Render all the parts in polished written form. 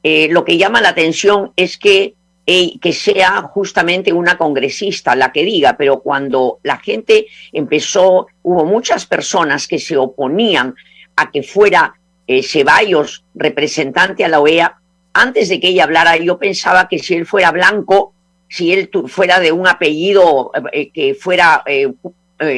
Lo que llama la atención es que sea justamente una congresista la que diga, pero cuando la gente empezó, hubo muchas personas que se oponían a que fuera Ceballos representante a la OEA. Antes de que ella hablara, yo pensaba que si él fuera blanco, si él fuera de un apellido que fuera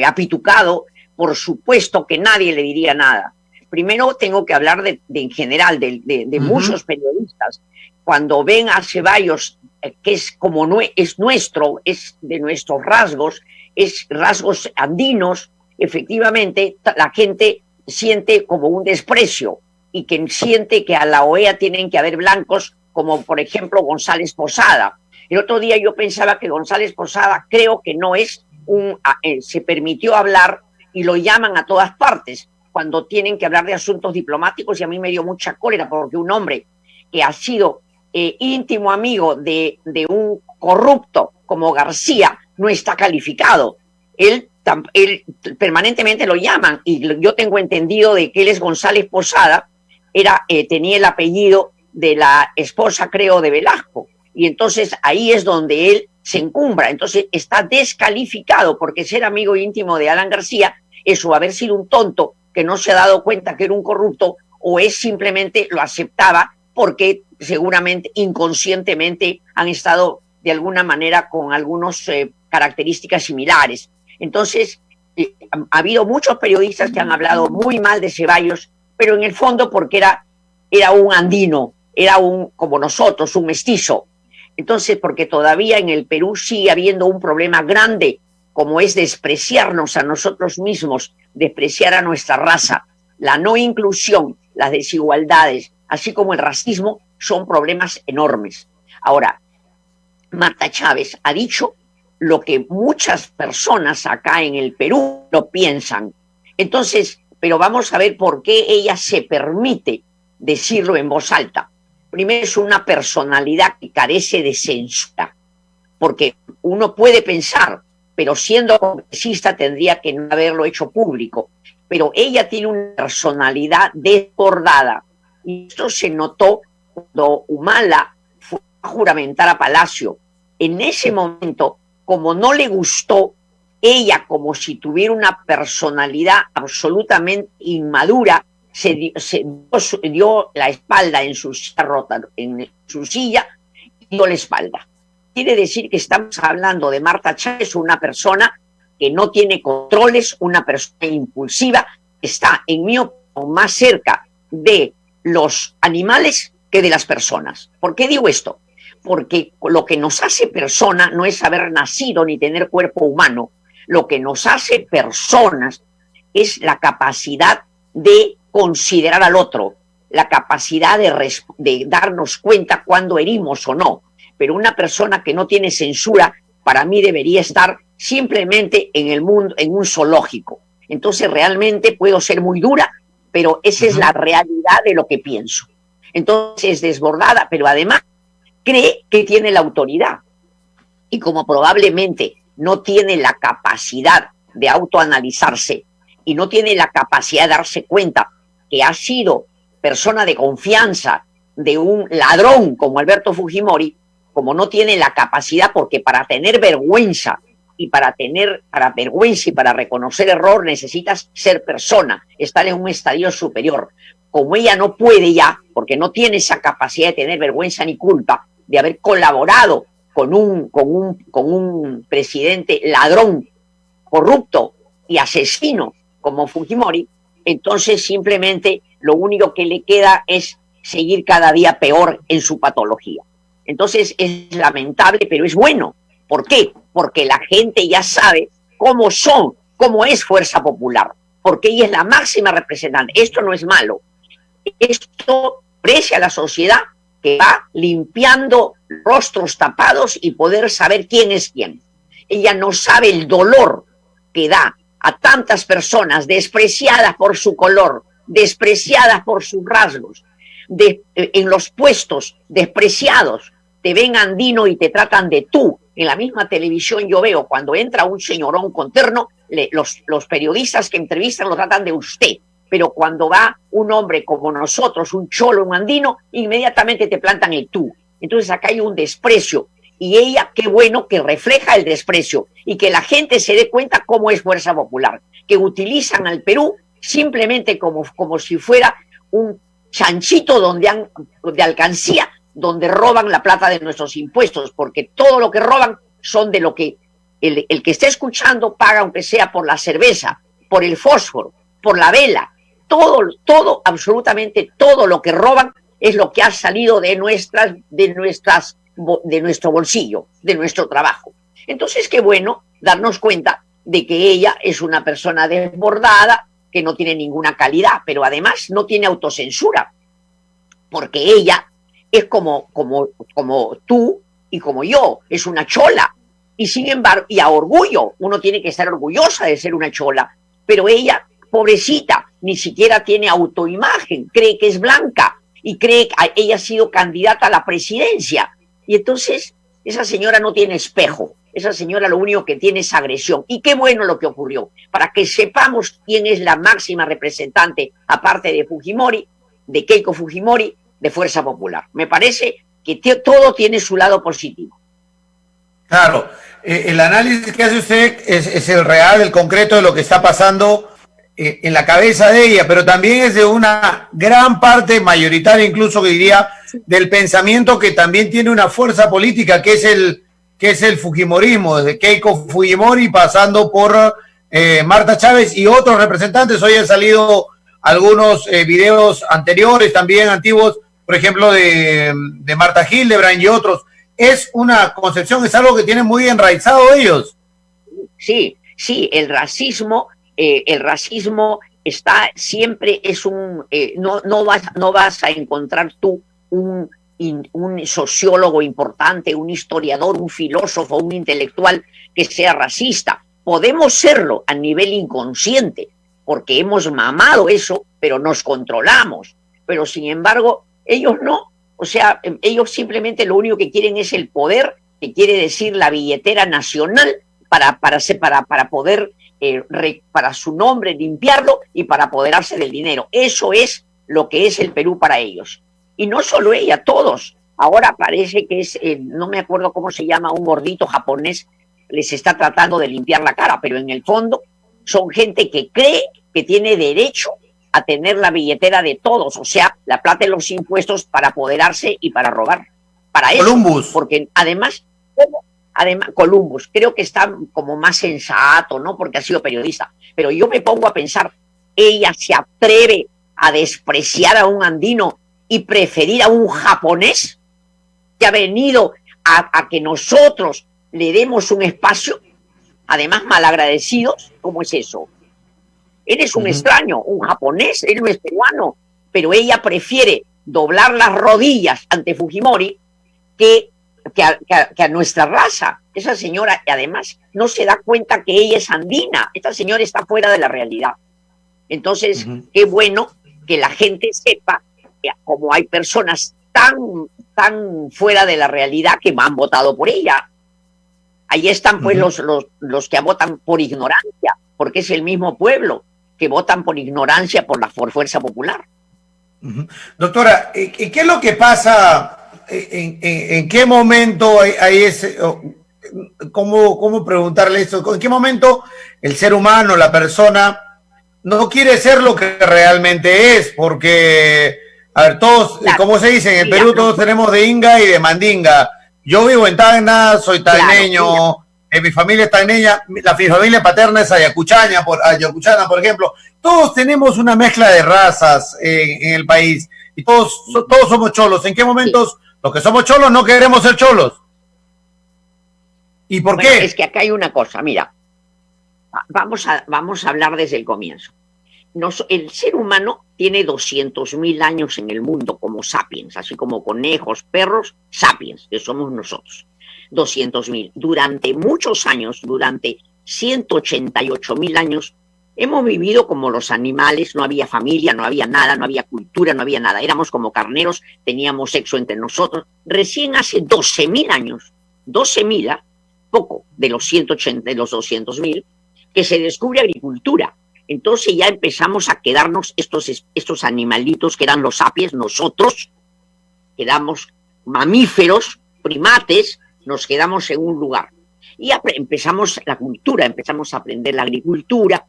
apitucado, por supuesto que nadie le diría nada. Primero tengo que hablar en general de muchos periodistas. Cuando ven a Ceballos, que es como es nuestro, es de nuestros rasgos, es rasgos andinos, efectivamente la gente siente como un desprecio y que siente que a la OEA tienen que haber blancos, como por ejemplo González Posada. El otro día yo pensaba que González Posada creo que no es se permitió hablar y lo llaman a todas partes cuando tienen que hablar de asuntos diplomáticos, y a mí me dio mucha cólera porque un hombre que ha sido íntimo amigo de un corrupto como García no está calificado. Él permanentemente lo llaman, y yo tengo entendido de que él es González Posada, tenía el apellido de la esposa, creo, de Velasco, y entonces ahí es donde él se encumbra. Entonces está descalificado, porque ser amigo íntimo de Alan García es o haber sido un tonto que no se ha dado cuenta que era un corrupto, o es simplemente lo aceptaba porque seguramente inconscientemente han estado de alguna manera con algunas características similares. Entonces, ha habido muchos periodistas que han hablado muy mal de Ceballos, pero en el fondo porque era un andino, era como nosotros, un mestizo. Entonces, porque todavía en el Perú sigue habiendo un problema grande, como es despreciarnos a nosotros mismos, despreciar a nuestra raza. La no inclusión, las desigualdades, así como el racismo, son problemas enormes. Ahora, Marta Chávez ha dicho lo que muchas personas acá en el Perú lo piensan. Entonces, pero vamos a ver por qué ella se permite decirlo en voz alta. Primero, es una personalidad que carece de censura, porque uno puede pensar, pero siendo congresista tendría que no haberlo hecho público. Pero ella tiene una personalidad desbordada, y esto se notó cuando Humala fue a juramentar a Palacio. En ese momento, como no le gustó, ella, como si tuviera una personalidad absolutamente inmadura, se dio la espalda en su silla y dio la espalda. Quiere decir que estamos hablando de Marta Chávez, una persona que no tiene controles, una persona impulsiva, está, en mi opinión, más cerca de los animales que de las personas. ¿Por qué digo esto? Porque lo que nos hace persona no es haber nacido ni tener cuerpo humano. Lo que nos hace personas es la capacidad de considerar al otro, la capacidad de darnos cuenta cuando herimos o no. Pero una persona que no tiene censura, para mí debería estar simplemente en el mundo, en un zoológico. Entonces realmente puedo ser muy dura, pero esa es la realidad de lo que pienso. Entonces es desbordada, pero además cree que tiene la autoridad. Y como probablemente no tiene la capacidad de autoanalizarse y no tiene la capacidad de darse cuenta que ha sido persona de confianza de un ladrón como Alberto Fujimori, como no tiene la capacidad, porque para tener vergüenza y para reconocer error necesitas ser persona, estar en un estadio superior. Como ella no puede ya, porque no tiene esa capacidad de tener vergüenza ni culpa de haber colaborado con un presidente ladrón, corrupto y asesino como Fujimori, entonces simplemente lo único que le queda es seguir cada día peor en su patología. Entonces es lamentable, pero es bueno. ¿Por qué? Porque la gente ya sabe cómo es Fuerza Popular, porque ella es la máxima representante. Esto no es malo. Esto aprecia a la sociedad que va limpiando rostros tapados y poder saber quién es quién. Ella no sabe el dolor que da a tantas personas despreciadas por su color, despreciadas por sus rasgos, en los puestos despreciados, te ven andino y te tratan de tú. En la misma televisión yo veo cuando entra un señorón con terno, los periodistas que entrevistan lo tratan de usted, pero cuando va un hombre como nosotros, un cholo, un andino, inmediatamente te plantan el tú. Entonces acá hay un desprecio, y ella, qué bueno que refleja el desprecio, y que la gente se dé cuenta cómo es Fuerza Popular, que utilizan al Perú simplemente como si fuera un chanchito de alcancía, donde roban la plata de nuestros impuestos, porque todo lo que roban son de lo que el que esté escuchando paga, aunque sea por la cerveza, por el fósforo, por la vela, todo, absolutamente todo lo que roban es lo que ha salido de nuestro bolsillo, de nuestro trabajo. Entonces, qué bueno darnos cuenta de que ella es una persona desbordada, que no tiene ninguna calidad, pero además no tiene autocensura, porque ella es como tú y como yo, es una chola, y sin embargo, y a orgullo, uno tiene que estar orgullosa de ser una chola, pero ella, pobrecita, ni siquiera tiene autoimagen, cree que es blanca, y cree que ella ha sido candidata a la presidencia, y entonces esa señora no tiene espejo, esa señora lo único que tiene es agresión, y qué bueno lo que ocurrió, para que sepamos quién es la máxima representante, aparte de Fujimori, de Keiko Fujimori, de Fuerza Popular. Me parece que todo tiene su lado positivo. Claro, el análisis que hace usted es el real, el concreto de lo que está pasando en la cabeza de ella, pero también es de una gran parte mayoritaria, incluso que diría, del pensamiento que también tiene una fuerza política, que es el Fujimorismo, desde Keiko Fujimori pasando por Marta Chávez y otros representantes. Hoy han salido algunos videos anteriores, también antiguos, por ejemplo, de Marta Hildebrand y otros. Es una concepción, es algo que tienen muy enraizado ellos. Sí, el racismo está siempre, es un, no vas a encontrar tú un sociólogo importante, un historiador, un filósofo, un intelectual que sea racista. Podemos serlo a nivel inconsciente, porque hemos mamado eso, pero nos controlamos. Pero sin embargo, ellos no. O sea, ellos simplemente lo único que quieren es el poder, que quiere decir la billetera nacional, para poder, para su nombre limpiarlo y para apoderarse del dinero. Eso es lo que es el Perú para ellos. Y no solo ella, todos. Ahora parece que es, no me acuerdo cómo se llama, un gordito japonés, les está tratando de limpiar la cara, pero en el fondo son gente que cree que tiene derecho a tener la billetera de todos, o sea, la plata de los impuestos para apoderarse y para robar. Para eso. Columbus. Porque además, Columbus, creo que está como más sensato, ¿no? Porque ha sido periodista. Pero yo me pongo a pensar, ella se atreve a despreciar a un andino y preferir a un japonés que ha venido a que nosotros le demos un espacio, además malagradecidos. ¿Cómo es eso? Eres un extraño, un japonés, él no es peruano, pero ella prefiere doblar las rodillas ante Fujimori que a nuestra raza. Esa señora, además, no se da cuenta que ella es andina. Esta señora está fuera de la realidad. Entonces, qué bueno que la gente sepa que como hay personas tan fuera de la realidad que han votado por ella. Ahí están pues los que votan por ignorancia, porque es el mismo pueblo que votan por ignorancia por Fuerza Popular. Doctora, ¿qué es lo que pasa? ¿En qué momento hay ese... ¿Cómo preguntarle esto? ¿En qué momento el ser humano, la persona, no quiere ser lo que realmente es? Porque, a ver, todos, claro, como se dice, en el Perú todos tenemos de Inga y de Mandinga. Yo vivo en Tacna, soy tacneño, claro, mi familia es tacneña, mi familia paterna es ayacuchana, por ejemplo. Todos tenemos una mezcla de razas en el país y todos somos cholos. ¿En qué momentos los que somos cholos no queremos ser cholos? ¿Y por qué? Es que acá hay una cosa, mira, vamos a hablar desde el comienzo. El ser humano tiene 200.000 años en el mundo como sapiens, así como conejos, perros, sapiens, que somos nosotros. 200.000. Durante muchos años, durante 188.000 años, hemos vivido como los animales, no había familia, no había nada, no había cultura, no había nada. Éramos como carneros, teníamos sexo entre nosotros. Recién hace 12.000 años, 12.000, poco de los 180, de los 200.000, que se descubre agricultura. Entonces ya empezamos a quedarnos estos animalitos que eran los sapiens, nosotros quedamos mamíferos, primates, nos quedamos en un lugar. Y empezamos la cultura, empezamos a aprender la agricultura,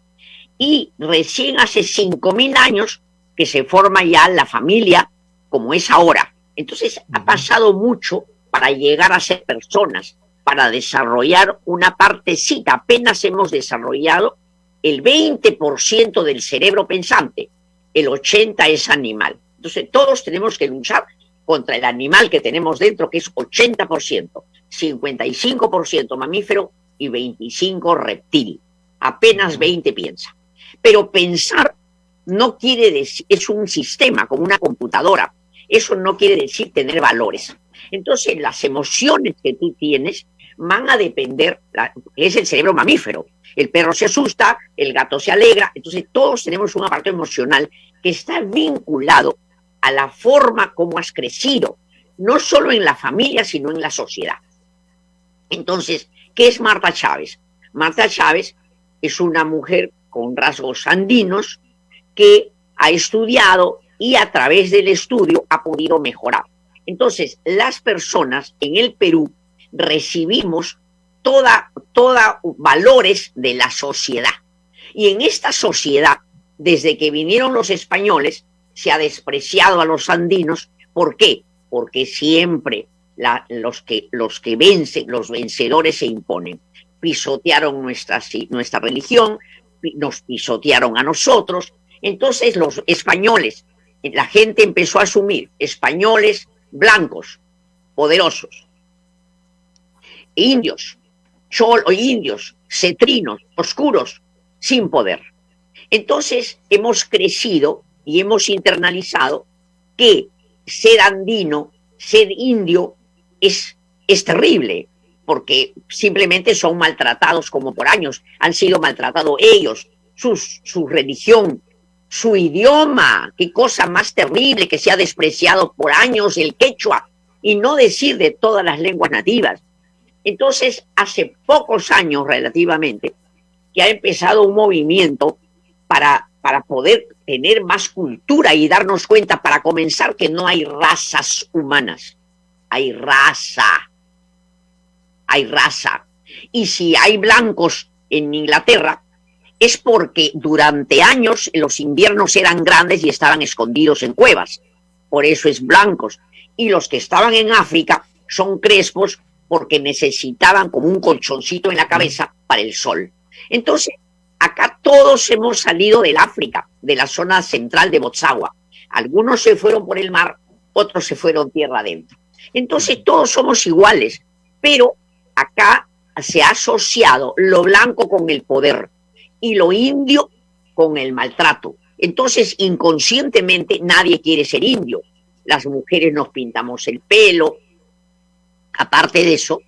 y recién hace 5.000 años que se forma ya la familia como es ahora. Entonces ha pasado mucho para llegar a ser personas, para desarrollar una partecita. Apenas hemos desarrollado el 20% del cerebro pensante, el 80% es animal. Entonces todos tenemos que luchar contra el animal que tenemos dentro, que es 80%, 55% mamífero y 25% reptil. Apenas 20 piensa. Pero pensar no quiere decir, es un sistema, como una computadora. Eso no quiere decir tener valores. Entonces, las emociones que tú tienes van a depender, es el cerebro mamífero. El perro se asusta, el gato se alegra. Entonces, todos tenemos un aparato emocional que está vinculado a la forma como has crecido, no solo en la familia, sino en la sociedad. Entonces, ¿qué es Marta Chávez? Marta Chávez es una mujer con rasgos andinos que ha estudiado y a través del estudio ha podido mejorar. Entonces, las personas en el Perú recibimos toda valores de la sociedad. Y en esta sociedad, desde que vinieron los españoles, se ha despreciado a los andinos. ¿Por qué? Porque siempre los que vencen, los vencedores se imponen. Pisotearon nuestra religión, nos pisotearon a nosotros. Entonces los españoles, la gente empezó a asumir españoles blancos, poderosos, indios, indios, cetrinos, oscuros, sin poder. Entonces hemos crecido y hemos internalizado que ser andino, ser indio es terrible, porque simplemente son maltratados como por años, han sido maltratados ellos, su religión, su idioma, qué cosa más terrible que se ha despreciado por años el quechua, y no decir de todas las lenguas nativas. Entonces, hace pocos años relativamente, que ha empezado un movimiento para poder tener más cultura y darnos cuenta, para comenzar, que no hay razas humanas, hay raza. Y si hay blancos en Inglaterra, es porque durante años los inviernos eran grandes y estaban escondidos en cuevas. Por eso es blancos. Y los que estaban en África son crespos porque necesitaban como un colchoncito en la cabeza para el sol. Entonces, acá todos hemos salido del África, de la zona central de Botzawa. Algunos se fueron por el mar, otros se fueron tierra adentro. Entonces, todos somos iguales, pero acá se ha asociado lo blanco con el poder y lo indio con el maltrato. Entonces, inconscientemente, nadie quiere ser indio. Las mujeres nos pintamos el pelo. Aparte de eso,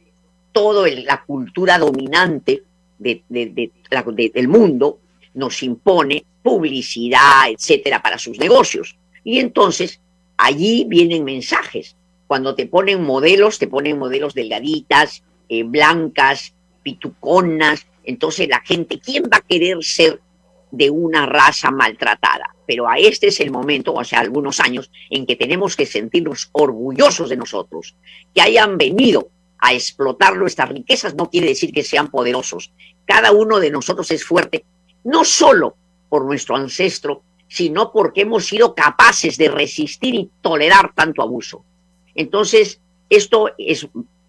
toda la cultura dominante del mundo nos impone publicidad, etcétera, para sus negocios. Y entonces, allí vienen mensajes. Cuando te ponen modelos delgaditas, blancas, pituconas. Entonces la gente, ¿quién va a querer ser de una raza maltratada? Pero a este es el momento, o sea, algunos años, en que tenemos que sentirnos orgullosos de nosotros. Que hayan venido a explotar nuestras riquezas no quiere decir que sean poderosos. Cada uno de nosotros es fuerte, no solo por nuestro ancestro, sino porque hemos sido capaces de resistir y tolerar tanto abuso. Entonces, esto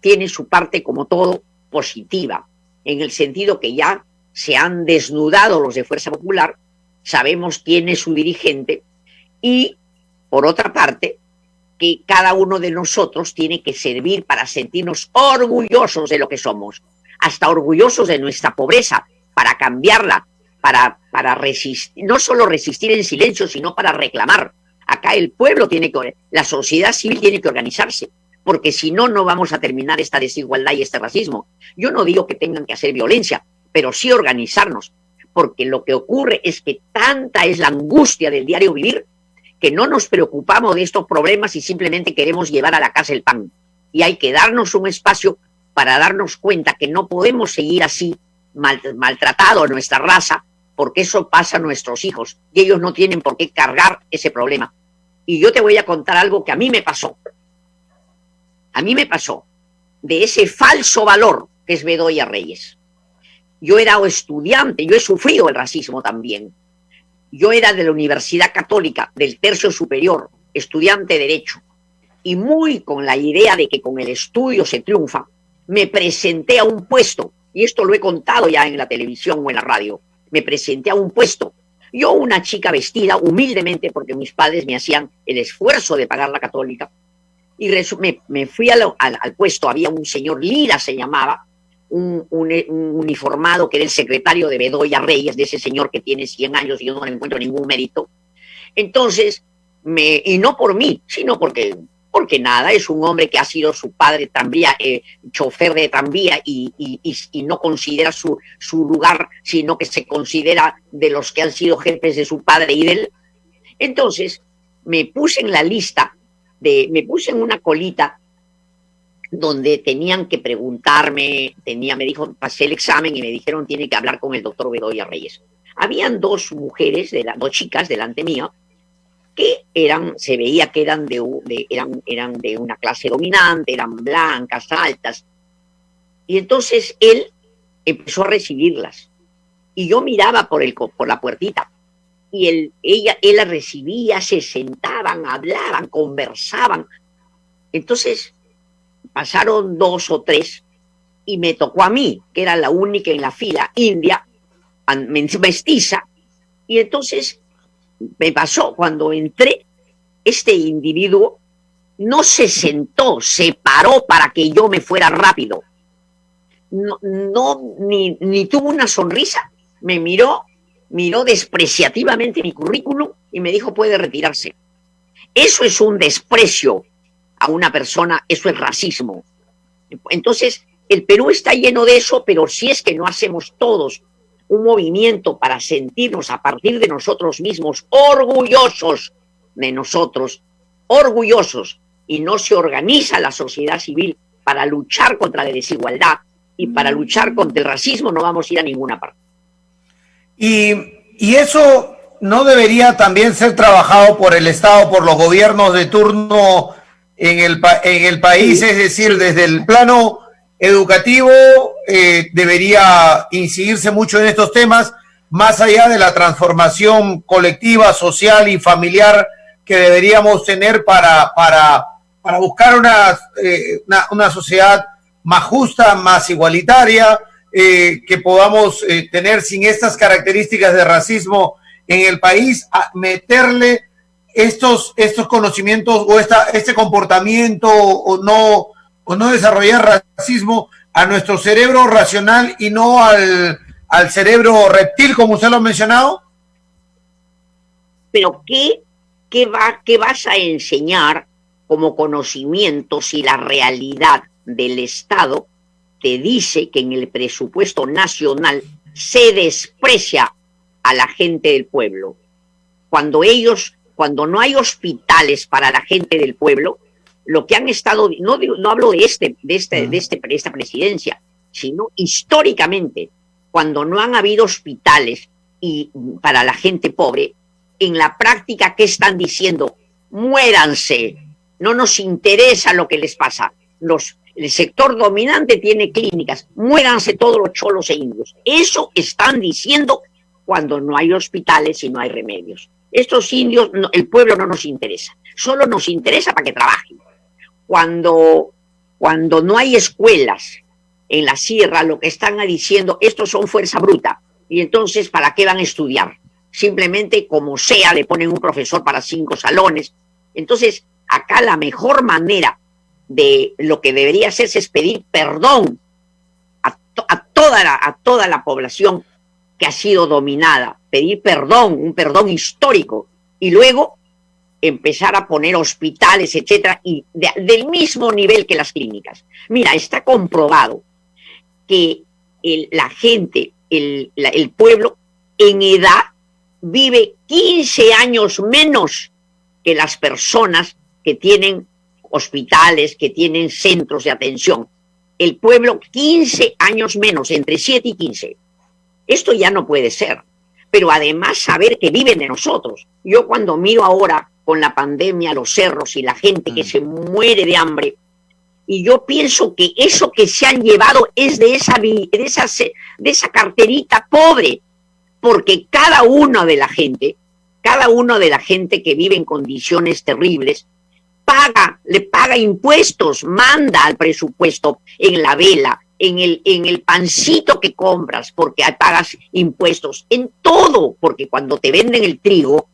tiene su parte, como todo, positiva, en el sentido que ya se han desnudado los de Fuerza Popular, sabemos quién es su dirigente, y, por otra parte, que cada uno de nosotros tiene que servir para sentirnos orgullosos de lo que somos, hasta orgullosos de nuestra pobreza, para cambiarla, para resistir, no solo resistir en silencio, sino para reclamar. Acá el pueblo la sociedad civil tiene que organizarse, porque si no, no vamos a terminar esta desigualdad y este racismo. Yo no digo que tengan que hacer violencia, pero sí organizarnos, porque lo que ocurre es que tanta es la angustia del diario vivir que no nos preocupamos de estos problemas y simplemente queremos llevar a la casa el pan. Y hay que darnos un espacio para darnos cuenta que no podemos seguir así maltratado a nuestra raza, porque eso pasa a nuestros hijos y ellos no tienen por qué cargar ese problema. Y yo te voy a contar algo que a mí me pasó. A mí me pasó de ese falso valor que es Bedoya Reyes. Yo era estudiante, yo he sufrido el racismo también. Yo era de la Universidad Católica, del tercio superior, estudiante de Derecho, y muy con la idea de que con el estudio se triunfa, me presenté a un puesto, y esto lo he contado ya en la televisión o en la radio, me presenté a un puesto. Yo, una chica vestida humildemente, porque mis padres me hacían el esfuerzo de pagar la Católica, y me fui al puesto. Había un señor Lira, se llamaba, un uniformado que era el secretario de Bedoya Reyes, de ese señor que tiene 100 años y yo no le encuentro ningún mérito. Entonces, y no por mí, sino porque nada, es un hombre que ha sido su padre tranvía, chofer de tranvía y no considera su lugar, sino que se considera de los que han sido jefes de su padre y de él. Entonces, me puse en la lista, me puse en una colita donde tenían que preguntarme, me dijo, pasé el examen y me dijeron, tiene que hablar con el doctor Bedoya Reyes. Habían dos mujeres, dos chicas delante mío, que se veía que eran de una clase dominante, eran blancas, altas. Y entonces él empezó a recibirlas. Y yo miraba por la puertita. Y él la recibía, se sentaban, hablaban, conversaban. Entonces pasaron 2 o 3 y me tocó a mí, que era la única en la fila, india, mestiza. Y entonces me pasó, cuando entré, este individuo no se sentó, se paró para que yo me fuera rápido. Ni tuvo una sonrisa, me miró despreciativamente mi currículum y me dijo, puede retirarse. Eso es un desprecio a una persona, eso es racismo. Entonces, el Perú está lleno de eso, pero si es que no hacemos todos un movimiento para sentirnos a partir de nosotros mismos orgullosos de nosotros, orgullosos, y no se organiza la sociedad civil para luchar contra la desigualdad y para luchar contra el racismo, no vamos a ir a ninguna parte. Y eso no debería también ser trabajado por el Estado, por los gobiernos de turno en el país, es decir, desde el plano educativo debería incidirse mucho en estos temas, más allá de la transformación colectiva, social y familiar que deberíamos tener para buscar una sociedad más justa, más igualitaria, que podamos tener sin estas características de racismo en el país, a meterle estos conocimientos o este comportamiento o no desarrollar racismo a nuestro cerebro racional y no al cerebro reptil, como usted lo ha mencionado. Pero ¿qué vas a enseñar como conocimiento si la realidad del Estado te dice que en el presupuesto nacional se desprecia a la gente del pueblo? Cuando no hay hospitales para la gente del pueblo, lo que han estado, no hablo de esta presidencia, sino históricamente, cuando no han habido hospitales y para la gente pobre, en la práctica, ¿qué están diciendo? Muéranse, no nos interesa lo que les pasa. El sector dominante tiene clínicas, muéranse todos los cholos e indios. Eso están diciendo cuando no hay hospitales y no hay remedios. Estos indios, el pueblo no nos interesa, solo nos interesa para que trabajen. Cuando no hay escuelas en la sierra, lo que están diciendo, estos son fuerza bruta, y entonces, ¿para qué van a estudiar? Simplemente, como sea, le ponen un profesor para 5 salones. Entonces, acá la mejor manera de lo que debería hacerse es pedir perdón a toda la población que ha sido dominada, pedir perdón, un perdón histórico, y luego empezar a poner hospitales, etcétera, y del mismo nivel que las clínicas. Mira, está comprobado que la gente, el pueblo, en edad vive 15 años menos que las personas que tienen hospitales, que tienen centros de atención. El pueblo, 15 años menos, entre 7 y 15. Esto ya no puede ser. pero además saber que viven de nosotros. Yo cuando miro ahora con la pandemia los cerros y la gente que se muere de hambre, y yo pienso que eso que se han llevado es de esa carterita pobre, porque cada uno de la gente que vive en condiciones terribles, le paga impuestos, manda al presupuesto en la vela, en el pancito que compras, porque pagas impuestos, en todo, porque cuando te venden el trigo,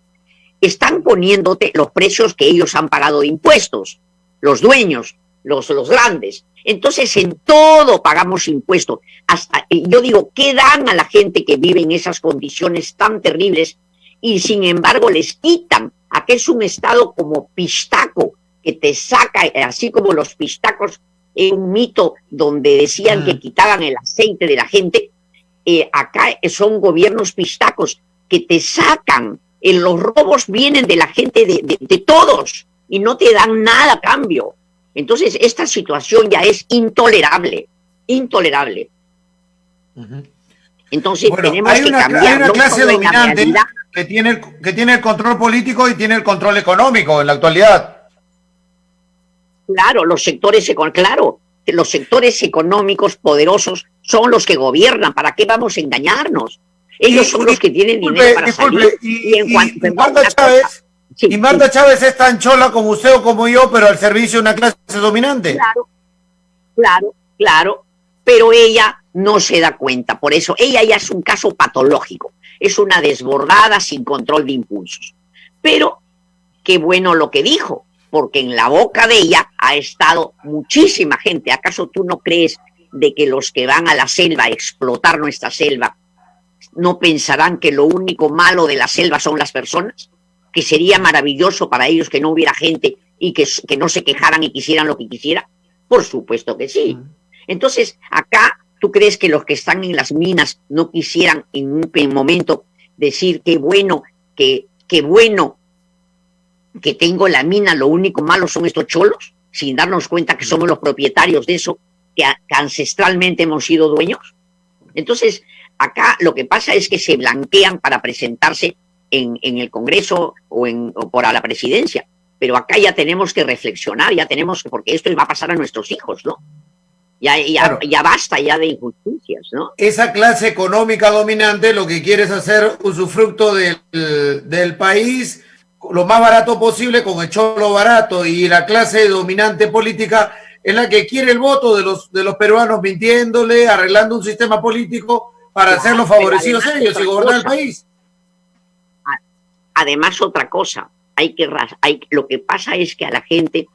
están poniéndote los precios que ellos han pagado de impuestos, los dueños, los grandes. Entonces, en todo pagamos impuestos. Yo digo, ¿qué dan a la gente que vive en esas condiciones tan terribles? Y sin embargo les quitan. Aquí es un estado como pistaco, que te saca, así como los pistacos, un mito donde decían que quitaban el aceite de la gente. Acá son gobiernos pistacos que te sacan. Los robos vienen de la gente, de todos, y no te dan nada a cambio. Entonces, esta situación ya es intolerable, intolerable. Entonces, bueno, tenemos que cambiar. Hay una clase dominante que tiene el control político y tiene el control económico en la actualidad. Claro, los sectores económicos poderosos son los que gobiernan. ¿Para qué vamos a engañarnos? Ellos son los que tienen dinero para salir. Y Marta Chávez es tan chola como usted o como yo, pero al servicio de una clase dominante. Claro, pero ella no se da cuenta. Por eso, ella ya es un caso patológico. Es una desbordada sin control de impulsos. Pero, qué bueno lo que dijo, porque en la boca de ella ha estado muchísima gente. ¿Acaso tú no crees de que los que van a la selva a explotar nuestra selva no pensarán que lo único malo de la selva son las personas? Que sería maravilloso para ellos que no hubiera gente y que no se quejaran y quisieran lo que quisieran. Por supuesto que sí. Entonces, acá, ¿tú crees que los que están en las minas no quisieran en un momento decir qué bueno que tengo la mina, lo único malo son estos cholos, sin darnos cuenta que somos los propietarios de eso, que ancestralmente hemos sido dueños? Entonces, acá lo que pasa es que se blanquean para presentarse en el Congreso o por la presidencia, pero acá ya tenemos que reflexionar, porque esto va a pasar a nuestros hijos, ¿no? Claro. Ya basta ya de injusticias, ¿no? Esa clase económica dominante lo que quiere es hacer usufructo del país lo más barato posible con el cholo barato, y la clase dominante política es la que quiere el voto de los peruanos, mintiéndole, arreglando un sistema político para hacerlos favorecidos ellos y gobernar el país. Además, otra cosa, lo que pasa es que a la gente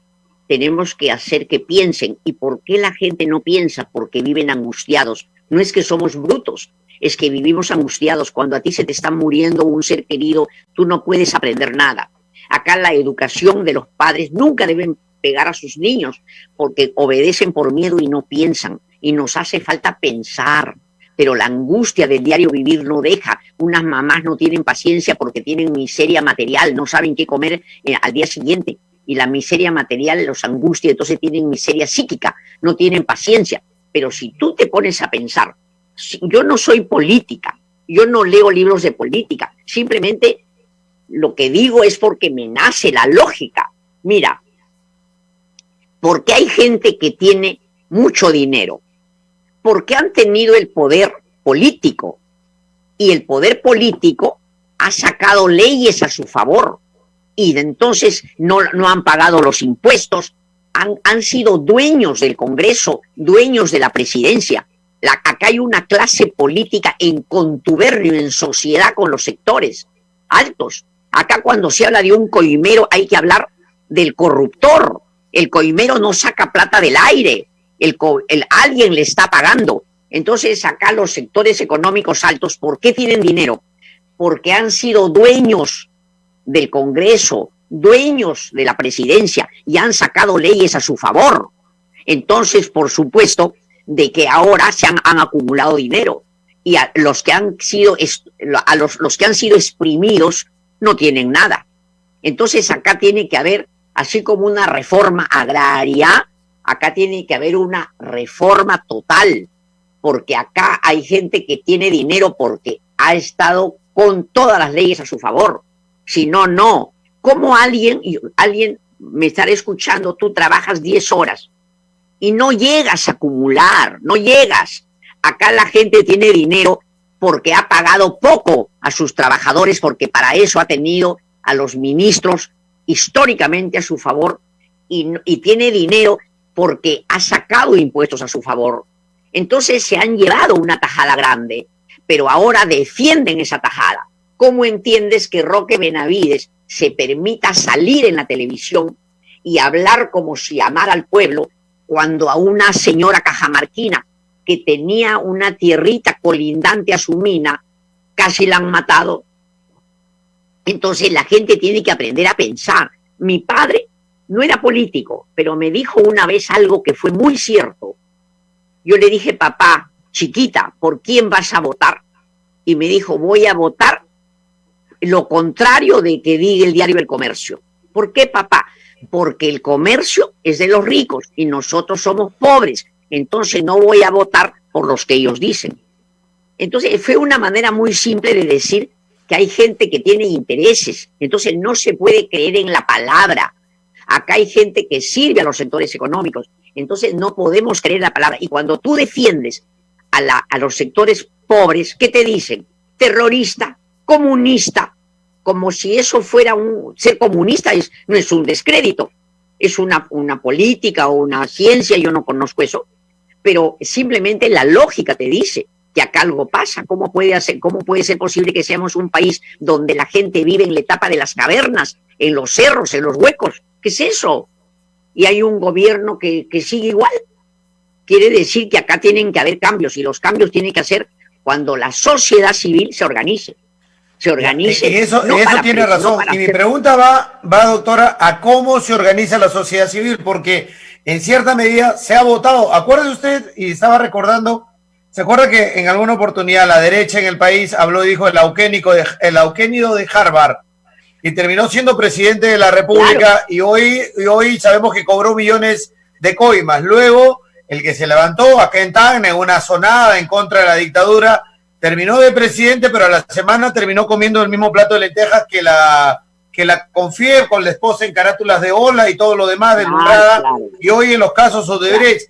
tenemos que hacer que piensen. ¿Y por qué la gente no piensa? Porque viven angustiados. No es que somos brutos, es que vivimos angustiados. Cuando a ti se te está muriendo un ser querido, tú no puedes aprender nada. Acá la educación de los padres nunca deben pegar a sus niños, porque obedecen por miedo y no piensan. Y nos hace falta pensar. Pero la angustia del diario vivir no deja. Unas mamás no tienen paciencia porque tienen miseria material, no saben qué comer al día siguiente. Y la miseria material los angustia, entonces tienen miseria psíquica, no tienen paciencia. Pero si tú te pones a pensar, yo no soy política, yo no leo libros de política, simplemente lo que digo es porque me nace la lógica. Mira, porque hay gente que tiene mucho dinero, porque han tenido el poder político, y el poder político ha sacado leyes a su favor, y entonces no han pagado los impuestos, han sido dueños del Congreso, dueños de la presidencia. Acá hay una clase política en contubernio, en sociedad con los sectores altos. Acá cuando se habla de un coimero hay que hablar del corruptor. El coimero no saca plata del aire, alguien le está pagando. Entonces acá los sectores económicos altos, ¿por qué tienen dinero? Porque han sido dueños del Congreso, dueños de la presidencia, y han sacado leyes a su favor. Entonces, por supuesto, de que ahora han acumulado dinero, y los que han sido exprimidos no tienen nada. Entonces acá tiene que haber, así como una reforma agraria, acá tiene que haber una reforma total, porque acá hay gente que tiene dinero porque ha estado con todas las leyes a su favor. Si no, no. ¿Cómo alguien me estará escuchando, tú trabajas 10 horas y no llegas a acumular, no llegas? Acá la gente tiene dinero porque ha pagado poco a sus trabajadores, porque para eso ha tenido a los ministros históricamente a su favor, y tiene dinero porque ha sacado impuestos a su favor. Entonces se han llevado una tajada grande, pero ahora defienden esa tajada. ¿Cómo entiendes que Roque Benavides se permita salir en la televisión y hablar como si amara al pueblo, cuando a una señora cajamarquina que tenía una tierrita colindante a su mina casi la han matado? Entonces la gente tiene que aprender a pensar. Mi padre no era político, pero me dijo una vez algo que fue muy cierto. Yo le dije: papá, chiquita, ¿por quién vas a votar? Y me dijo: voy a votar lo contrario de que diga el diario El Comercio. ¿Por qué, papá? Porque el comercio es de los ricos y nosotros somos pobres, entonces no voy a votar por los que ellos dicen. Entonces fue una manera muy simple de decir que hay gente que tiene intereses, entonces no se puede creer en la palabra. Acá hay gente que sirve a los sectores económicos, entonces no podemos creer en la palabra. Y cuando tú defiendes a los sectores pobres, ¿qué te dicen? Terrorista, comunista, como si eso fuera ser comunista no es un descrédito, es una política o una ciencia, yo no conozco eso, pero simplemente la lógica te dice que acá algo pasa. ¿Cómo puede ser posible que seamos un país donde la gente vive en la etapa de las cavernas, en los cerros, en los huecos? ¿Qué es eso? Y hay un gobierno que sigue igual. Quiere decir que acá tienen que haber cambios, y los cambios tienen que hacer cuando la sociedad civil se organice. Y eso tiene razón. Y mi pregunta va, doctora, a cómo se organiza la sociedad civil, porque en cierta medida se ha votado. Acuérdese usted, y estaba recordando, ¿se acuerda que en alguna oportunidad la derecha en el país habló y dijo el auquénido de Harvard, y terminó siendo presidente de la República? Claro. y hoy sabemos que cobró millones de coimas? Luego, el que se levantó acá en Tacna, en una sonada en contra de la dictadura, terminó de presidente, pero a la semana terminó comiendo el mismo plato de lentejas que la Confier, con la esposa en carátulas de ola y todo lo demás de Lumbrada, claro. Y hoy en los casos Odebrecht.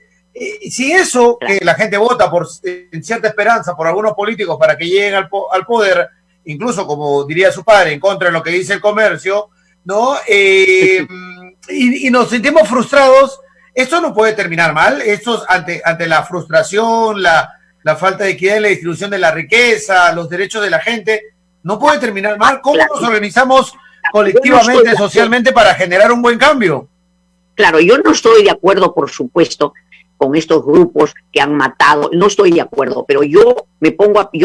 Si eso, claro, que la gente vota en cierta esperanza por algunos políticos para que lleguen al poder, incluso, como diría su padre, en contra de lo que dice El Comercio, ¿no? Y nos sentimos frustrados. Esto no puede terminar mal. Esto ante la frustración, la falta de equidad en la distribución de la riqueza, los derechos de la gente, no puede terminar mal. ¿Cómo nos organizamos colectivamente, socialmente, para generar un buen cambio? Claro, yo no estoy de acuerdo, por supuesto, con estos grupos que han matado. No estoy de acuerdo, pero yo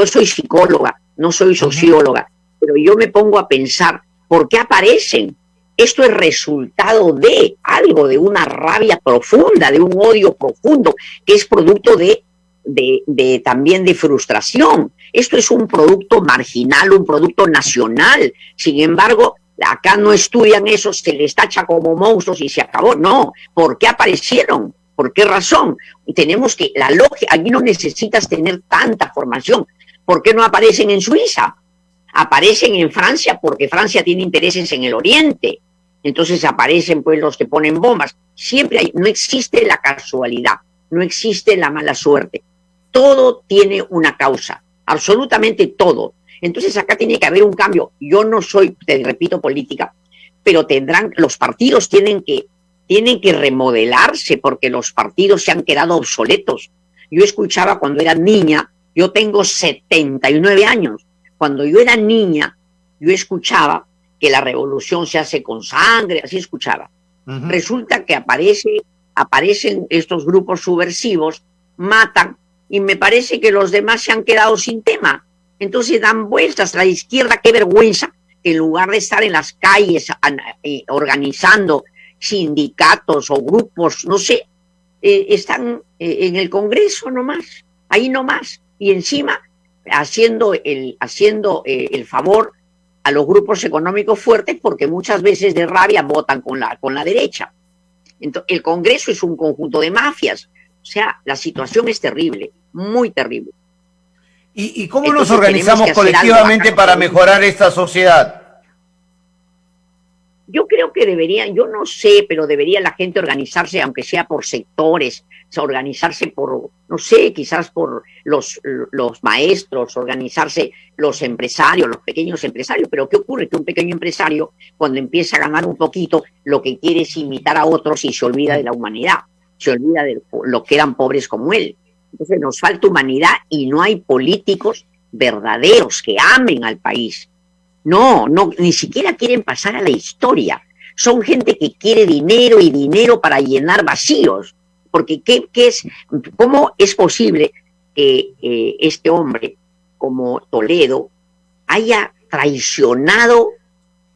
soy psicóloga, no soy socióloga, pero yo me pongo a pensar, ¿por qué aparecen? Esto es resultado de algo, de una rabia profunda, de un odio profundo, que es producto también de frustración. Esto es un producto marginal, un producto nacional. Sin embargo, acá no estudian eso, se les tacha como monstruos y se acabó. No, ¿por qué aparecieron? ¿Por qué razón? Tenemos que, la lógica, aquí no necesitas tener tanta formación. ¿Por qué no aparecen en Suiza? Aparecen en Francia porque Francia tiene intereses en el Oriente. Entonces aparecen pues los que ponen bombas. Siempre no existe la casualidad, no existe la mala suerte. Todo tiene una causa, absolutamente todo. Entonces acá tiene que haber un cambio. Yo no soy, te repito, política, pero los partidos tienen que remodelarse, porque los partidos se han quedado obsoletos. Yo escuchaba cuando era niña, yo tengo 79 años, cuando yo era niña, yo escuchaba que la revolución se hace con sangre, así escuchaba. Resulta que aparecen estos grupos subversivos, matan, y me parece que los demás se han quedado sin tema. Entonces dan vueltas. La izquierda, qué vergüenza, que en lugar de estar en las calles organizando sindicatos o grupos, no sé, están en el Congreso nomás, ahí nomás, y encima haciendo el favor a los grupos económicos fuertes, porque muchas veces de rabia votan con la derecha. Entonces, el Congreso es un conjunto de mafias. O sea, la situación es terrible, muy terrible. ¿Y cómo nos Entonces, organizamos colectivamente para mejorar esta sociedad? Yo creo que deberían, yo no sé, pero debería la gente organizarse, aunque sea por sectores, o sea, organizarse por, no sé, quizás por los maestros, organizarse los empresarios, los pequeños empresarios. Pero ¿qué ocurre? Que un pequeño empresario, cuando empieza a ganar un poquito, lo que quiere es imitar a otros y se olvida de la humanidad, se olvida de lo que eran pobres como él. Entonces nos falta humanidad y no hay políticos verdaderos que amen al país. No, ni siquiera quieren pasar a la historia. Son gente que quiere dinero y dinero para llenar vacíos. Porque ¿cómo es posible que este hombre, como Toledo, haya traicionado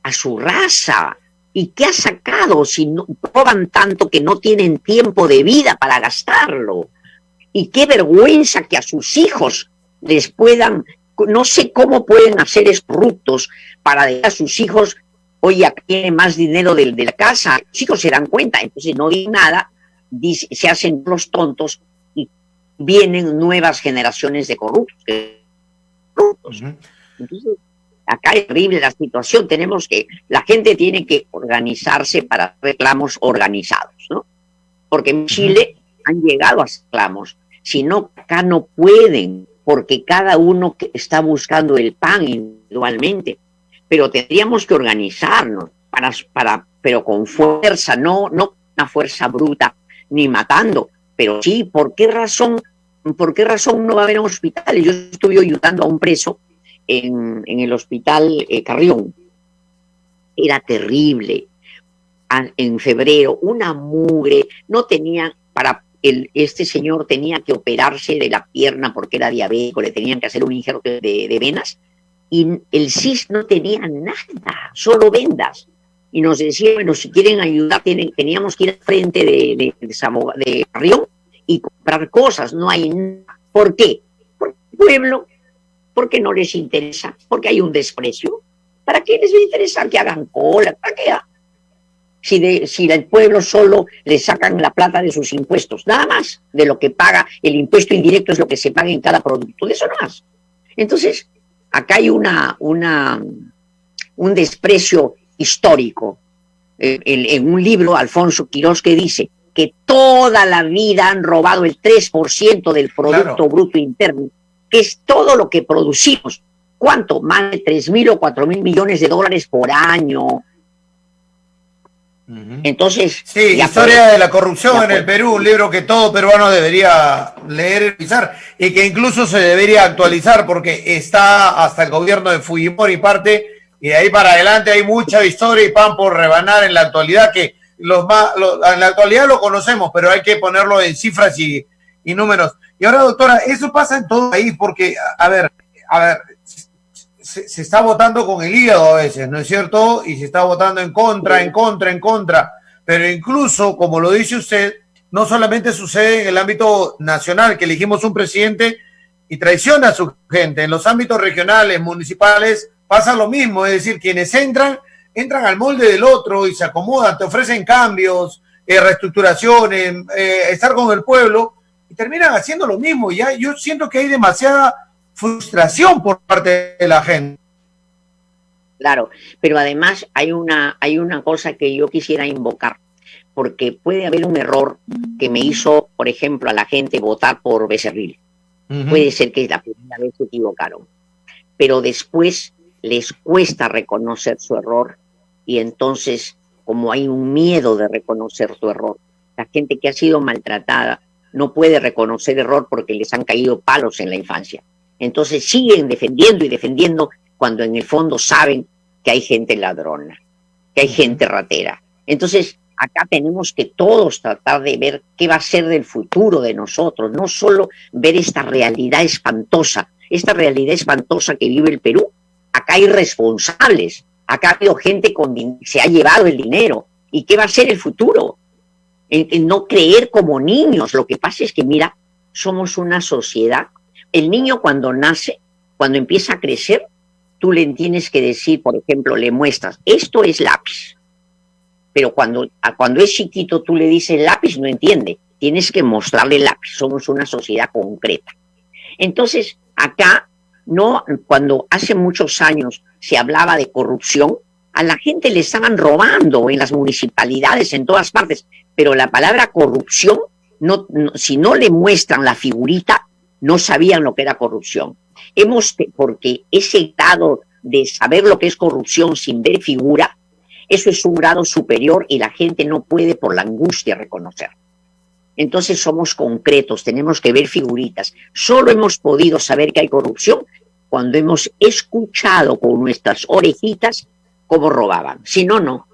a su raza? ¿Y qué ha sacado si no, roban tanto que no tienen tiempo de vida para gastarlo? Y qué vergüenza que a sus hijos les puedan... No sé cómo pueden hacer corruptos para dejar a sus hijos, oye, aquí tiene más dinero de la casa. Los hijos se dan cuenta, entonces no dicen nada, se hacen los tontos y vienen nuevas generaciones de corruptos. Entonces, acá es terrible la situación. La gente tiene que organizarse para reclamos organizados, ¿no? Porque en Chile han llegado a reclamos, si no, acá no pueden, porque cada uno está buscando el pan individualmente. Pero tendríamos que organizarnos, pero con fuerza, no una fuerza bruta, ni matando. Pero sí, ¿por qué razón no va a haber hospitales? Yo estuve ayudando a un preso en el hospital Carrión. Era terrible. En febrero, una mugre, no tenían este señor tenía que operarse de la pierna porque era diabético, le tenían que hacer un injerto de venas, y el CIS no tenía nada, solo vendas. Y nos decía, bueno, si quieren ayudar, teníamos que ir al frente de Carrión y comprar cosas. No hay nada. ¿Por qué? Porque el pueblo, porque no les interesa, porque hay un desprecio. ¿Para qué les va a interesar que hagan cola? ¿Para qué? Si el pueblo solo le sacan la plata de sus impuestos, nada más de lo que paga, el impuesto indirecto es lo que se paga en cada producto, de eso no más. Entonces, acá hay un desprecio histórico. En un libro, Alfonso Quirós, que dice que toda la vida han robado el 3% del Producto Bruto Interno, que es todo lo que producimos. ¿Cuánto? Más de 3.000 o 4.000 millones de dólares por año. Entonces, sí, Historia de la corrupción en el Perú, un libro que todo peruano debería leer y revisar, y que incluso se debería actualizar porque está hasta el gobierno de Fujimori parte, y de ahí para adelante hay mucha historia y pan por rebanar en la actualidad, que en la actualidad lo conocemos, pero hay que ponerlo en cifras y números. Y ahora, doctora, eso pasa en todo el país porque, a ver, se está votando con el hígado a veces, ¿no es cierto? Y se está votando en contra. Pero incluso, como lo dice usted, no solamente sucede en el ámbito nacional, que elegimos un presidente y traiciona a su gente. En los ámbitos regionales, municipales, pasa lo mismo. Es decir, quienes entran al molde del otro y se acomodan, te ofrecen cambios, reestructuraciones, estar con el pueblo, y terminan haciendo lo mismo. Ya yo siento que hay demasiada frustración por parte de la gente. Claro, pero además hay una cosa que yo quisiera invocar, porque puede haber un error que me hizo, por ejemplo, a la gente votar por Becerril. Puede ser que la primera vez se equivocaron, pero después les cuesta reconocer su error, y entonces, como hay un miedo de reconocer su error, la gente que ha sido maltratada no puede reconocer error porque les han caído palos en la infancia. Entonces siguen defendiendo cuando en el fondo saben que hay gente ladrona, que hay gente ratera. Entonces acá tenemos que todos tratar de ver qué va a ser del futuro de nosotros, no solo ver esta realidad espantosa que vive el Perú. Acá hay responsables, acá ha habido gente que se ha llevado el dinero. ¿Y qué va a ser el futuro? En no creer como niños. Lo que pasa es que, mira, somos una sociedad. El niño cuando nace, cuando empieza a crecer, tú le tienes que decir, por ejemplo, le muestras, esto es lápiz. Pero cuando es chiquito tú le dices lápiz, no entiende. Tienes que mostrarle lápiz. Somos una sociedad concreta. Entonces, acá No, cuando hace muchos años se hablaba de corrupción, a la gente le estaban robando en las municipalidades, en todas partes, pero la palabra corrupción, si no le muestran la figurita, no sabían lo que era corrupción. Porque ese grado de saber lo que es corrupción sin ver figura, eso es un grado superior y la gente no puede por la angustia reconocer. Entonces somos concretos, tenemos que ver figuritas. Solo hemos podido saber que hay corrupción cuando hemos escuchado con nuestras orejitas cómo robaban. Si no, no.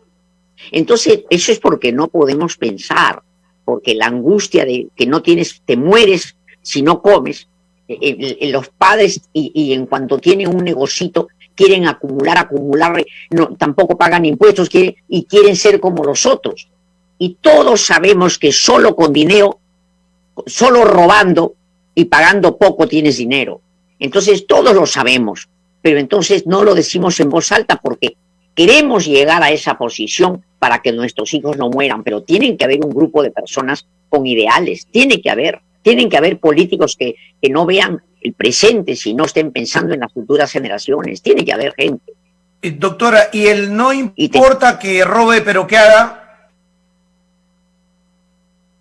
Entonces eso es porque no podemos pensar, porque la angustia de que no tienes, te mueres si no comes. Los padres y en cuanto tienen un negocito quieren acumular, no, tampoco pagan impuestos y quieren ser como los otros. Y todos sabemos que solo con dinero, solo robando y pagando poco tienes dinero. Entonces todos lo sabemos, pero entonces no lo decimos en voz alta porque queremos llegar a esa posición para que nuestros hijos no mueran, pero tienen que haber un grupo de personas con ideales, tienen que haber políticos que no vean el presente, si no estén pensando en las futuras generaciones, tiene que haber gente. Doctora, ¿y el no importa que robe pero que haga?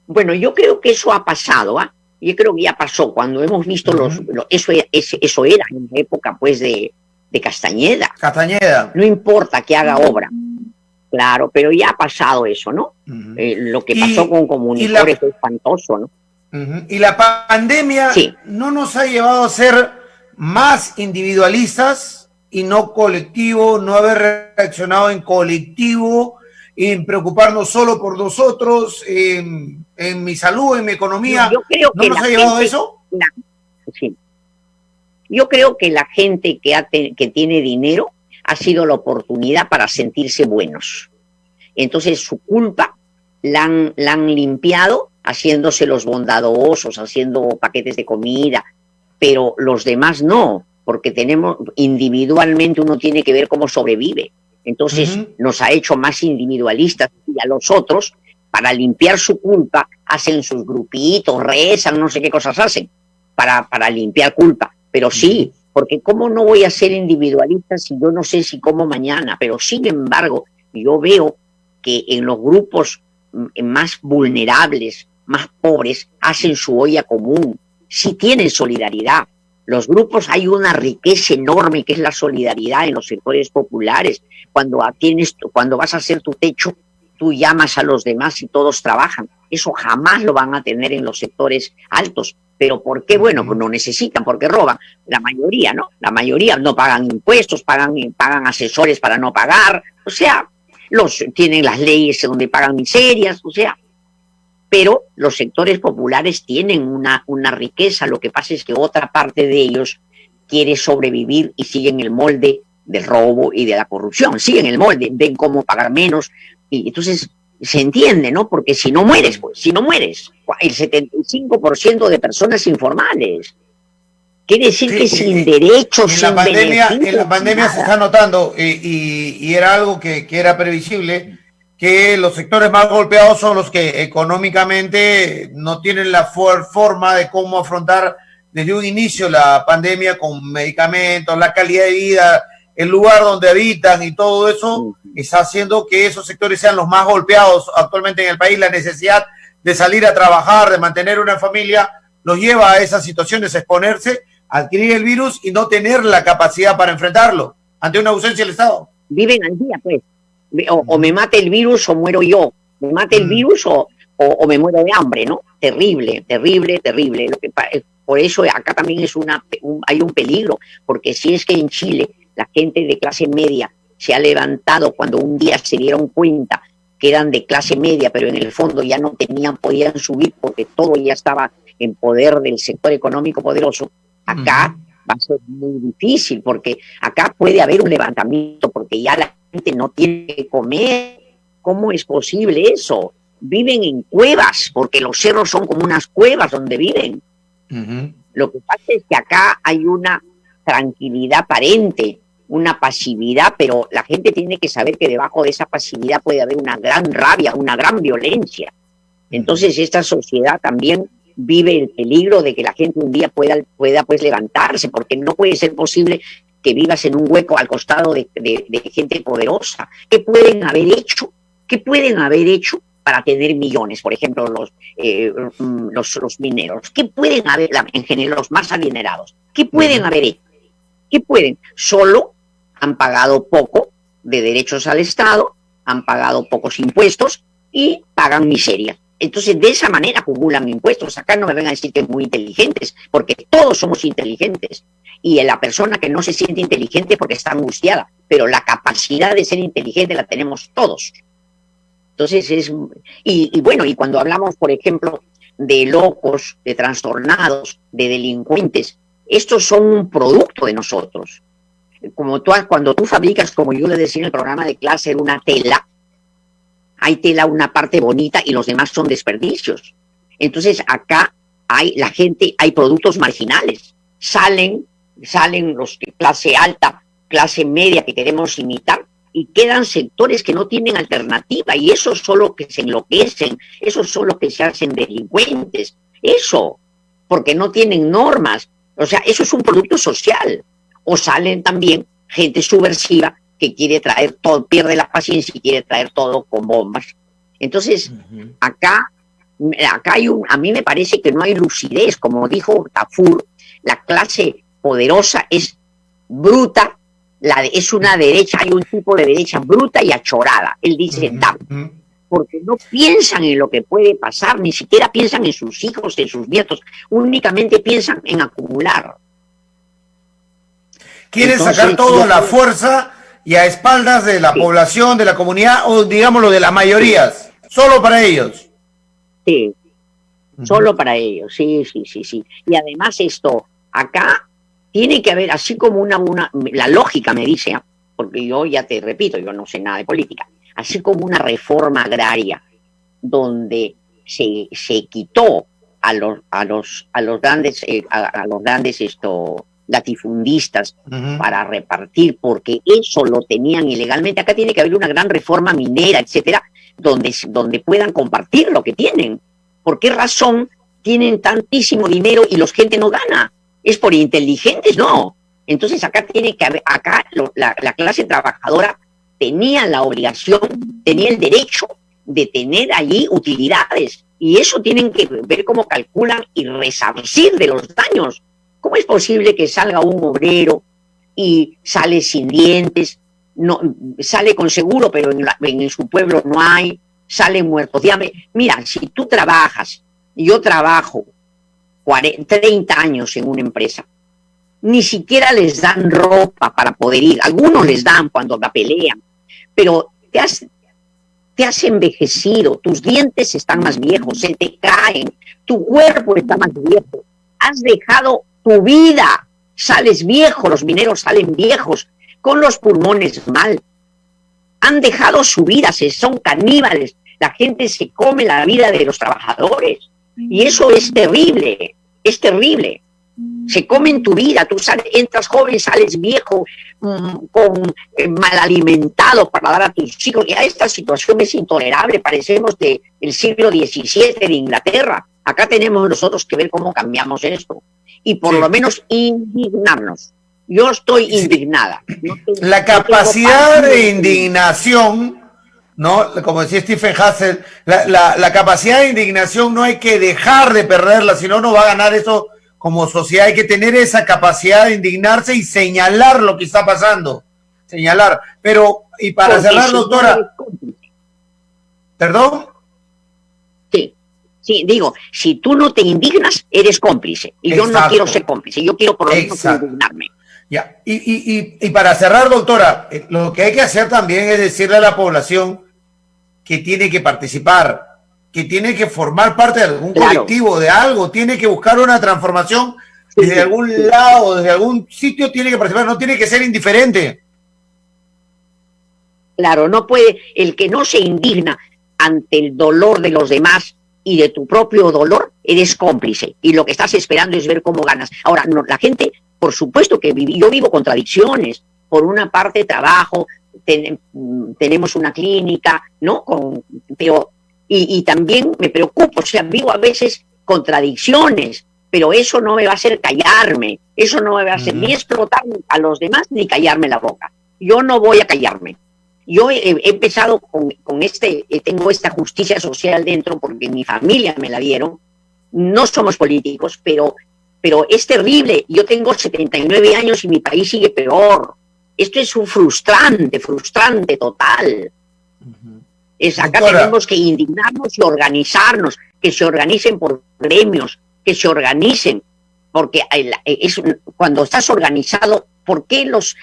Bueno, yo creo que eso ha pasado, ¿ah? Yo creo que ya pasó, cuando hemos visto eso era en la época pues de Castañeda. Castañeda. No importa que haga obra, claro, pero ya ha pasado eso, ¿no? Lo que pasó con Comunicores fue espantoso, ¿no? Y la pandemia no nos ha llevado a ser más individualistas y no colectivo, no haber reaccionado en colectivo, en preocuparnos solo por nosotros, en mi salud, en mi economía. Yo creo ¿No nos ha llevado a eso? Sí. Yo creo que la gente que tiene dinero ha sido la oportunidad para sentirse buenos. Entonces su culpa la han limpiado haciéndose los bondadosos, haciendo paquetes de comida, pero los demás no, porque tenemos individualmente, uno tiene que ver cómo sobrevive. Entonces nos ha hecho más individualistas, y a los otros, para limpiar su culpa, hacen sus grupitos, rezan, no sé qué cosas hacen, para limpiar culpa. Pero sí, porque ¿cómo no voy a ser individualista si yo no sé si como mañana? Pero sin embargo, yo veo que en los grupos más vulnerables, más pobres, hacen su olla común, sí tienen solidaridad. Los grupos, hay una riqueza enorme que es la solidaridad en los sectores populares. Cuando vas a hacer tu techo, tú llamas a los demás y todos trabajan. Eso jamás lo van a tener en los sectores altos. ¿Pero por qué? Bueno, pues no necesitan, porque roban. La mayoría, ¿no? La mayoría no pagan impuestos, pagan asesores para no pagar. O sea, tienen las leyes donde pagan miserias, o sea. Pero los sectores populares tienen una riqueza. Lo que pasa es que otra parte de ellos quiere sobrevivir y siguen el molde del robo y de la corrupción. Siguen el molde, ven cómo pagar menos. Y entonces se entiende, ¿no? Porque si no mueres, el 75% de personas informales. Quiere decir que sin derechos, sin beneficios. En la pandemia se está notando, y era algo que era previsible, que los sectores más golpeados son los que económicamente no tienen la forma de cómo afrontar desde un inicio la pandemia con medicamentos, la calidad de vida, el lugar donde habitan y todo eso está haciendo que esos sectores sean los más golpeados actualmente en el país. La necesidad de salir a trabajar, de mantener una familia, los lleva a esas situaciones, a exponerse, a adquirir el virus y no tener la capacidad para enfrentarlo ante una ausencia del Estado. Viven al día, pues. O me mata el virus o muero yo. Me mata el virus o me muero de hambre, ¿no? Terrible, terrible, terrible. Por eso acá también hay un peligro, porque si es que en Chile la gente de clase media se ha levantado cuando un día se dieron cuenta que eran de clase media, pero en el fondo ya no podían subir porque todo ya estaba en poder del sector económico poderoso, acá va a ser muy difícil, porque acá puede haber un levantamiento, porque ya la gente no tiene que comer. ¿Cómo es posible eso? Viven en cuevas, porque los cerros son como unas cuevas donde viven. Lo que pasa es que acá hay una tranquilidad aparente, una pasividad, pero la gente tiene que saber que debajo de esa pasividad puede haber una gran rabia, una gran violencia. Entonces esta sociedad también vive el peligro de que la gente un día pueda pues levantarse, porque no puede ser posible que vivas en un hueco al costado de gente poderosa. ¿Qué pueden haber hecho? ¿Qué pueden haber hecho para tener millones? Por ejemplo, los mineros. ¿Qué pueden haber, en general, los más adinerados? ¿Qué pueden haber hecho? ¿Qué pueden? Solo han pagado poco de derechos al Estado, han pagado pocos impuestos y pagan miseria. Entonces, de esa manera acumulan impuestos. Acá no me vengan a decir que son muy inteligentes, porque todos somos inteligentes. Y la persona que no se siente inteligente porque está angustiada, pero la capacidad de ser inteligente la tenemos todos. Entonces, bueno, y cuando hablamos, por ejemplo, de locos, de trastornados, de delincuentes, estos son un producto de nosotros. Cuando tú fabricas, como yo le decía en el programa de clase, una tela, hay tela, una parte bonita y los demás son desperdicios. Entonces acá hay productos marginales. Salen los de clase alta, clase media que queremos imitar y quedan sectores que no tienen alternativa y esos son los que se enloquecen, esos son los que se hacen delincuentes. Eso, porque no tienen normas. O sea, eso es un producto social. O salen también gente subversiva que quiere traer todo, pierde la paciencia y quiere traer todo con bombas. Entonces, acá a mí me parece que no hay lucidez, como dijo Tafur, la clase poderosa es bruta, es una derecha, hay un tipo de derecha bruta y achorada. Él dice porque no piensan en lo que puede pasar, ni siquiera piensan en sus hijos, en sus nietos, únicamente piensan en acumular. Quieren sacar toda la fuerza y a espaldas de la población, de la comunidad o digámoslo de las mayorías, solo para ellos. Sí, solo para ellos, sí. Y además acá tiene que haber, así como la lógica me dice, porque yo ya te repito, yo no sé nada de política, así como una reforma agraria donde se quitó a los grandes latifundistas para repartir, porque eso lo tenían ilegalmente. Acá tiene que haber una gran reforma minera, etcétera, donde puedan compartir lo que tienen. ¿Por qué razón tienen tantísimo dinero y gente no gana? ¿Es por inteligentes? No. Entonces acá tiene que haber, la clase trabajadora tenía la obligación, tenía el derecho de tener allí utilidades, y eso tienen que ver cómo calculan y resarcir de los daños. ¿Cómo es posible que salga un obrero y sale sin dientes, sale con seguro, pero en su pueblo no hay, sale muerto de hambre? Mira, si tú trabajas, yo trabajo 30 años en una empresa, ni siquiera les dan ropa para poder ir. Algunos les dan cuando la pelean, pero te has envejecido, tus dientes están más viejos, se te caen, tu cuerpo está más viejo, has dejado tu vida, sales viejo, los mineros salen viejos, con los pulmones mal, han dejado su vida, son caníbales, la gente se come la vida de los trabajadores, y eso es terrible, se comen tu vida, tú entras joven, sales viejo, mal alimentado para dar a tus hijos. Ya esta situación es intolerable, parecemos del siglo XVII de Inglaterra. Acá tenemos nosotros que ver cómo cambiamos esto y por lo menos indignarnos. Yo estoy indignada. La capacidad de indignación, ¿no? Como decía Stephen Hassel, la capacidad de indignación no hay que dejar de perderla, si no, no va a ganar eso. Como sociedad hay que tener esa capacidad de indignarse y señalar lo que está pasando. Señalar. Pero, y para cerrar, doctora. ¿Perdón? Sí, digo, si tú no te indignas, eres cómplice. Y yo no quiero ser cómplice, yo quiero por lo menos indignarme. Ya. Y para cerrar, doctora, lo que hay que hacer también es decirle a la población que tiene que participar, que tiene que formar parte de algún colectivo, de algo, tiene que buscar una transformación desde algún lado, desde algún sitio tiene que participar, no tiene que ser indiferente. Claro, no puede, el que no se indigna ante el dolor de los demás y de tu propio dolor, eres cómplice, y lo que estás esperando es ver cómo ganas. Ahora, no, la gente, por supuesto que yo vivo contradicciones. Por una parte trabajo, tenemos una clínica, ¿no? Pero Y también me preocupo, o sea, vivo a veces contradicciones, pero eso no me va a hacer callarme, eso no me va a hacer ni explotar a los demás ni callarme la boca. Yo no voy a callarme. Yo he empezado tengo esta justicia social dentro porque mi familia me la dieron. No somos políticos, pero es terrible. Yo tengo 79 años y mi país sigue peor. Esto es un frustrante total. Acá tenemos que indignarnos y organizarnos, que se organicen por gremios, que se organicen, porque cuando estás organizado, ¿por qué los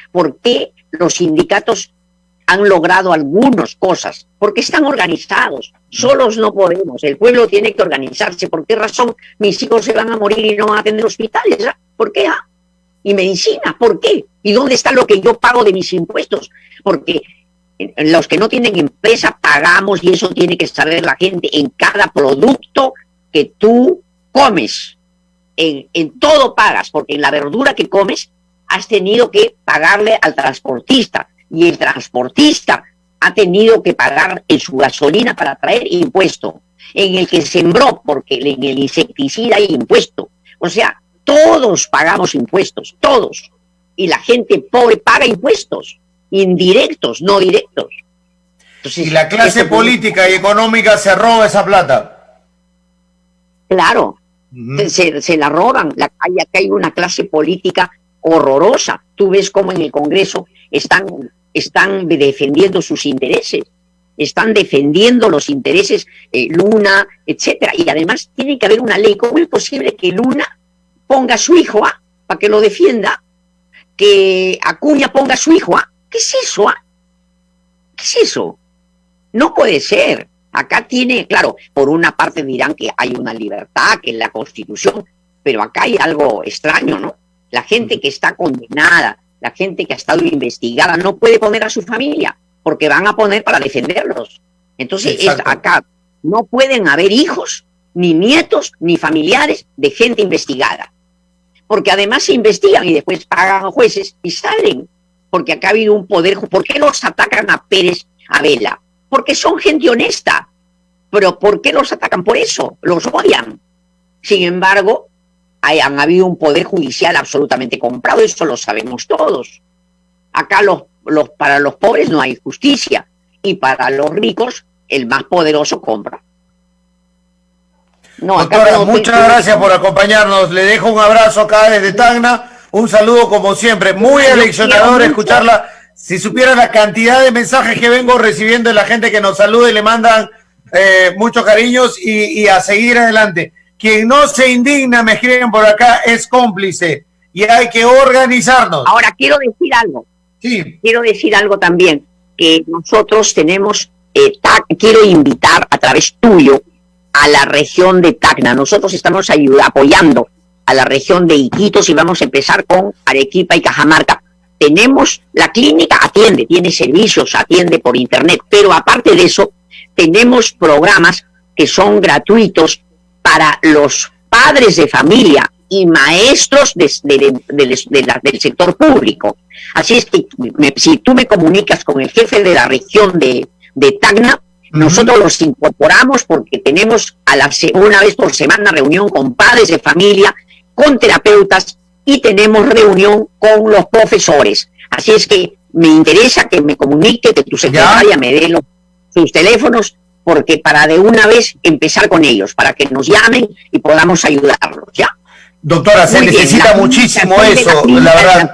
sindicatos han logrado algunas cosas? Porque están organizados. Solos no podemos. El pueblo tiene que organizarse. ¿Por qué razón mis hijos se van a morir y no van a tener hospitales? ¿Por qué? ¿Y medicina? ¿Por qué? ¿Y dónde está lo que yo pago de mis impuestos? Porque los que no tienen empresa pagamos, y eso tiene que saber la gente, en cada producto que tú comes. En todo pagas, porque en la verdura que comes has tenido que pagarle al transportista, y el transportista ha tenido que pagar en su gasolina para traer impuesto, en el que sembró, porque en el insecticida hay impuesto. O sea, todos pagamos impuestos, todos. Y la gente pobre paga impuestos, indirectos, no directos. Entonces, y la clase política y económica se roba esa plata. Claro, se la roban. Acá hay una clase política horrorosa. Tú ves cómo en el Congreso están defendiendo sus intereses, están defendiendo los intereses Luna, etcétera. Y además tiene que haber una ley. ¿Cómo es posible que Luna ponga a su hijo para que lo defienda? Que Acuña ponga a su hijo ¿Qué es eso? ¿Qué es eso? No puede ser. Acá claro, por una parte dirán que hay una libertad, que es la Constitución, pero acá hay algo extraño, ¿no? La gente que está condenada, la gente que ha estado investigada, no puede poner a su familia, porque van a poner para defenderlos. Entonces, acá no pueden haber hijos, ni nietos, ni familiares de gente investigada. Porque además se investigan y después pagan a jueces y salen. Porque acá ha habido un poder. ¿Por qué los atacan a Pérez, a Vela? Porque son gente honesta. Pero ¿por qué los atacan? Por eso, los odian. Sin embargo, han habido un poder judicial absolutamente comprado, eso lo sabemos todos. Acá para los pobres no hay justicia, y para los ricos el más poderoso compra. Doctora, muchas gracias por acompañarnos. Le dejo un abrazo acá desde Tacna. Un saludo como siempre. Muy aleccionador escucharla. Si supiera la cantidad de mensajes que vengo recibiendo de la gente que nos saluda y le mandan muchos cariños y a seguir adelante. Quien no se indigna, me escriben por acá, es cómplice. Y hay que organizarnos. Ahora, quiero decir algo. Sí. Quiero decir algo también. Que nosotros tenemos, quiero invitar a través tuyo a la región de Tacna. Nosotros estamos apoyando a la región de Iquitos y vamos a empezar con Arequipa y Cajamarca. Tenemos la clínica, tiene servicios, atiende por internet, pero aparte de eso, tenemos programas que son gratuitos para los padres de familia y maestros del sector público. Así es que si tú me comunicas con el jefe de la región de Tacna, nosotros los incorporamos porque tenemos una vez por semana reunión con padres de familia, con terapeutas, y tenemos reunión con los profesores. Así es que me interesa que me comunique, que tu secretaria me dé sus teléfonos, porque para de una vez empezar con ellos, para que nos llamen y podamos ayudarlos, ¿ya? Doctora, se necesita muchísimo eso, la verdad.